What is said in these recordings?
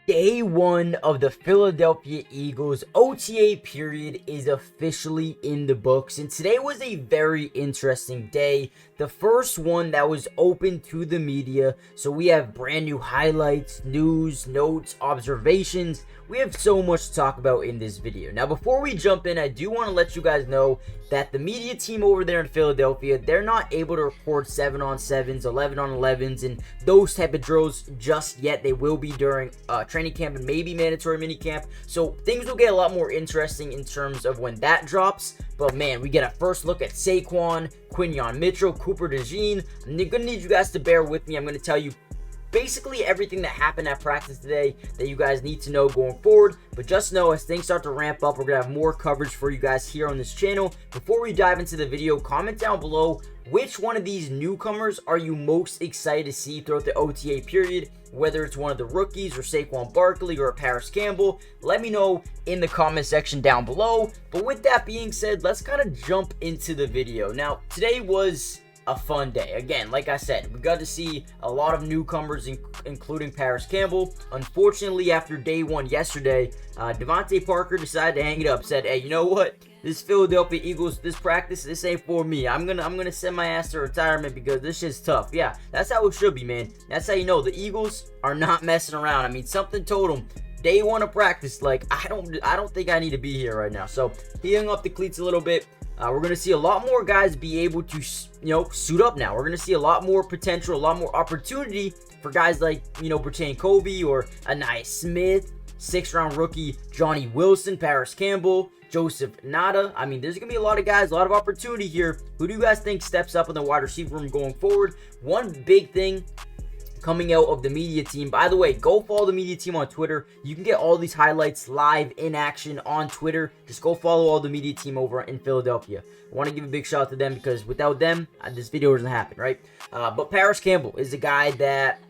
Day one of the Philadelphia Eagles OTA period is officially in the books, and today was a very interesting day. The first one that was open to the media, so we have brand new highlights, news, notes, observations. We have so much to talk about in this video. Now, before we jump in, I do want to let you guys know that the media team over there in Philadelphia, they're not able to record 7-on-7s, 11-on-11s, and those type of drills just yet. They will be during training camp and maybe mandatory minicamp. So things will get a lot more interesting in terms of when that drops. But man, we get a first look at Saquan, Quinyon Mitchell, Cooper DeJean. I'm gonna need you guys to bear with me. I'm gonna tell you basically everything that happened at practice today that you guys need to know going forward. But just know, as things start to ramp up, we're gonna have more coverage for you guys here on this channel. Before we dive into the video, comment down below which one of these newcomers are you most excited to see throughout the OTA period, whether it's one of the rookies or Saquan Barkley or Paris Campbell. Let me know in the comment section down below. But with that being said, let's kind of jump into the video. Now, today was a fun day. Again, like I said, we got to see a lot of newcomers, including Paris Campbell. Unfortunately, after day one yesterday, Devontae Parker decided to hang it up. Said, "Hey, you know what? This Philadelphia Eagles, this practice, this ain't for me. I'm gonna send my ass to retirement because this shit's tough." Yeah, that's how it should be, man. That's how you know the Eagles are not messing around. I mean, something told them day one of practice, like, I don't think I need to be here right now. So he hung up the cleats a little bit. We're going to see a lot more guys be able to, suit up now. We're going to see a lot more potential, a lot more opportunity for guys like, Britain Kobe or Anais Smith, 6th-round rookie Johnny Wilson, Paris Campbell, Joseph Nada. I mean, there's going to be a lot of guys, a lot of opportunity here. Who do you guys think steps up in the wide receiver room going forward? One big thing coming out of the media team. By the way, go follow the media team on Twitter. You can get all these highlights live in action on Twitter. Just go follow all the media team over in Philadelphia. I want to give a big shout out to them because without them, this video doesn't happen, right? But Paris Campbell is a guy that,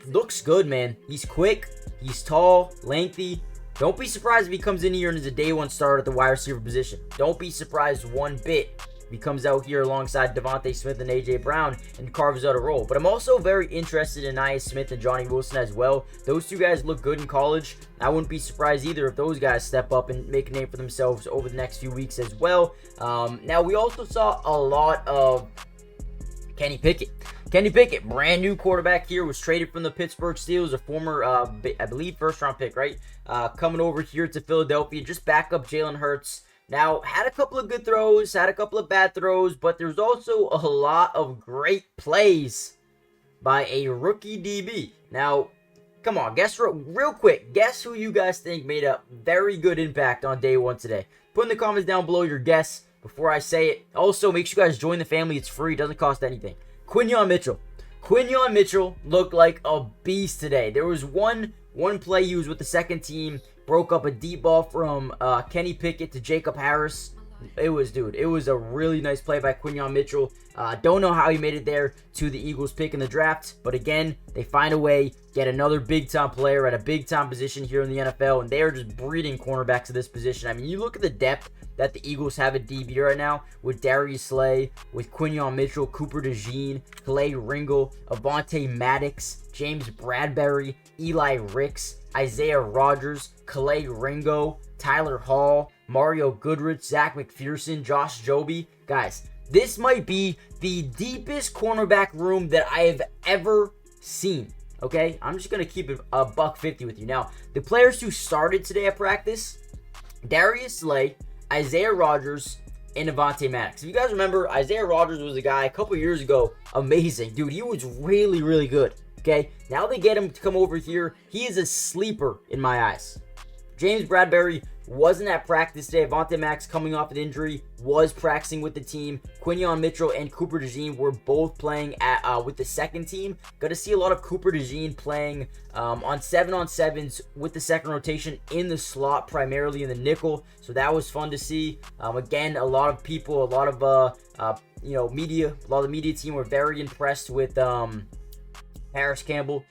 looks good, man. He's quick, he's tall, lengthy. Don't be surprised if he comes in here and is a day one starter at the wide receiver position. Don't be surprised one bit. He comes out here alongside Devontae Smith and A.J. Brown and carves out a role. But I'm also very interested in Anais Smith and Johnny Wilson as well. Those two guys look good in college. I wouldn't be surprised either if those guys step up and make a name for themselves over the next few weeks as well. Now, we also saw a lot of Kenny Pickett. Kenny Pickett, brand new quarterback here, was traded from the Pittsburgh Steelers, a former, I believe, first-round pick, right? Coming over here to Philadelphia, just back up Jalen Hurts. Now, had a couple of good throws, had a couple of bad throws, but there's also a lot of great plays by a rookie DB. Now, come on, guess real quick, guess who you guys think made a very good impact on day one today? Put in the comments down below your guess before I say it. Also, make sure you guys join the family. It's free, doesn't cost anything. Quinyon Mitchell. Quinyon Mitchell looked like a beast today. There was one play he was with the second team, broke up a deep ball from Kenny Pickett to Jacob Harris. It was a really nice play by Quinyon Mitchell. Don't know how he made it there to the Eagles pick in the draft, but again, they find a way, get another big-time player at a big-time position here in the NFL, and they are just breeding cornerbacks to this position. I mean, you look at the depth that the Eagles have at DB right now with Darius Slay, with Quinyon Mitchell, Cooper DeJean, Clay Ringle, Avonte Maddox, James Bradbury, Eli Ricks, Isaiah Rodgers, Clay Ringo, Tyler Hall, Mario Goodrich, Zach McPherson, Josh Joby. Guys, this might be the deepest cornerback room that I have ever seen. Okay, I'm just going to keep it a $150 with you. Now, the players who started today at practice, Darius Slay, Isaiah Rodgers, and Avonte Maddox. If you guys remember, Isaiah Rodgers was a guy a couple years ago, amazing. Dude, he was really, really good. Okay, now they get him to come over here. He is a sleeper in my eyes. James Bradbury wasn't at practice today. Avonte Maddox, coming off an injury, was practicing with the team. Quinyon Mitchell and Cooper DeJean were both playing with the second team. Got to see a lot of Cooper DeJean playing on 7-on-7s with the second rotation in the slot, primarily in the nickel. So that was fun to see. Again, a lot of people, a lot of media, a lot of the media team were very impressed with Paris Campbell.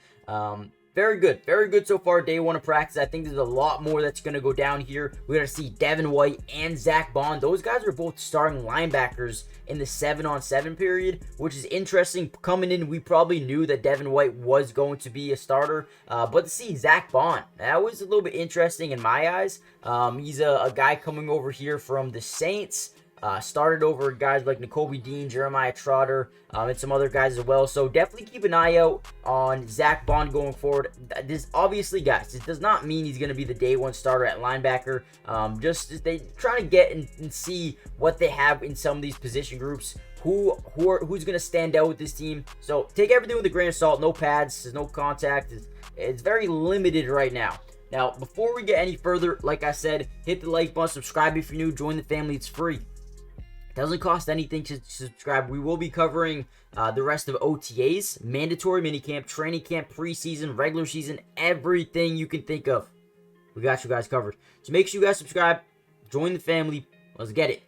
very good. Very good so far, day one of practice. I think there's a lot more that's going to go down here. We're going to see Devin White and Zach Bond. Those guys are both starting linebackers in the 7-on-7 period, which is interesting. Coming in, we probably knew that Devin White was going to be a starter. But to see Zach Bond, that was a little bit interesting in my eyes. He's a guy coming over here from the Saints. Started over guys like Nakobe Dean, Jeremiah Trotter, and some other guys as well. So definitely keep an eye out on Zach Bond going forward. This obviously, guys, this does not mean he's going to be the day one starter at linebacker. Just they trying to get and see what they have in some of these position groups. Who's going to stand out with this team? So take everything with a grain of salt. No pads, there's no contact. It's very limited right now. Now, before we get any further, like I said, hit the like button, subscribe if you're new, join the family. It's free. Doesn't cost anything to subscribe. We will be covering the rest of OTAs, mandatory minicamp, training camp, preseason, regular season, everything you can think of. We got you guys covered. So make sure you guys subscribe, join the family. Let's get it.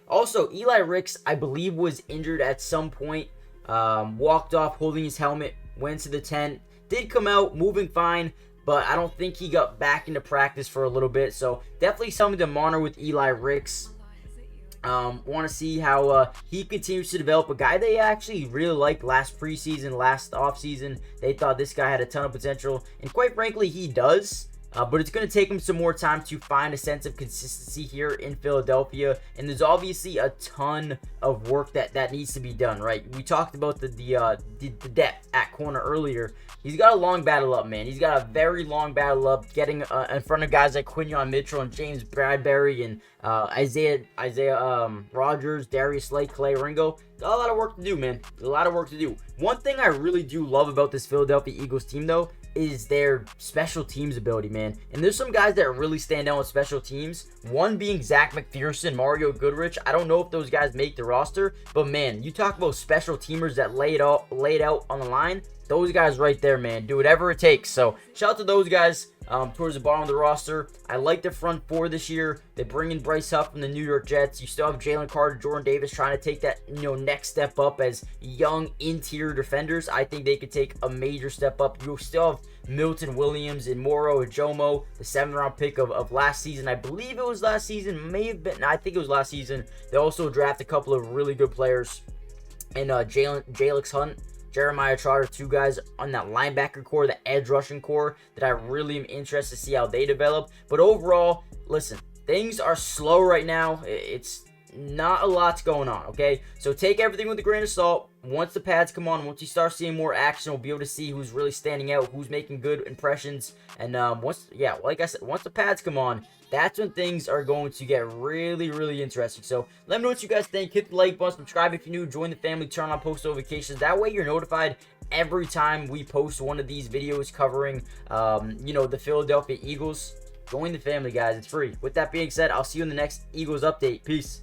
Also, Eli Ricks, I believe, was injured at some point. Walked off holding his helmet, went to the tent, did come out moving fine, but I don't think he got back into practice for a little bit. So definitely something to monitor with Eli Ricks. Want to see how he continues to develop. A guy they actually really liked last preseason, last offseason. They thought this guy had a ton of potential, and quite frankly, he does. But it's going to take him some more time to find a sense of consistency here in Philadelphia. And there's obviously a ton of work that needs to be done, right? We talked about the depth at corner earlier. He's got a long battle up, man. He's got a very long battle up, getting in front of guys like Quinyon Mitchell and James Bradbury and Isaiah Rogers, Darius Slay, Clay Ringo. Got a lot of work to do, man. A lot of work to do. One thing I really do love about this Philadelphia Eagles team, though, is their special teams ability, man. And there's some guys that really stand out with special teams. One being Zach McPherson, Mario Goodrich. I don't know if those guys make the roster, but man, you talk about special teamers that laid out on the line. Those guys right there, man, do whatever it takes. So shout out to those guys towards the bottom of the roster. I like the front four this year. They bring in Bryce Huff from the New York Jets. You still have Jalen Carter, Jordan Davis trying to take that next step up as young interior defenders. I think they could take a major step up. You still have Milton Williams and Moro Ajomo, the 7th-round pick of last season. I believe it was last season. May have been. I think it was last season. They also drafted a couple of really good players. And Jalix Hunt, Jeremiah Trotter, two guys on that linebacker core, the edge rushing core that I really am interested to see how they develop. But overall, listen, things are slow right now. It's not a lot's going on, okay? So take everything with a grain of salt. Once the pads come on, once you start seeing more action, we'll be able to see who's really standing out, who's making good impressions. And like I said, once the pads come on, that's when things are going to get really, really interesting. So let me know what you guys think. Hit the like button, subscribe if you're new, join the family, turn on post notifications. That way you're notified every time we post one of these videos covering, the Philadelphia Eagles. Join the family, guys. It's free. With that being said, I'll see you in the next Eagles update. Peace.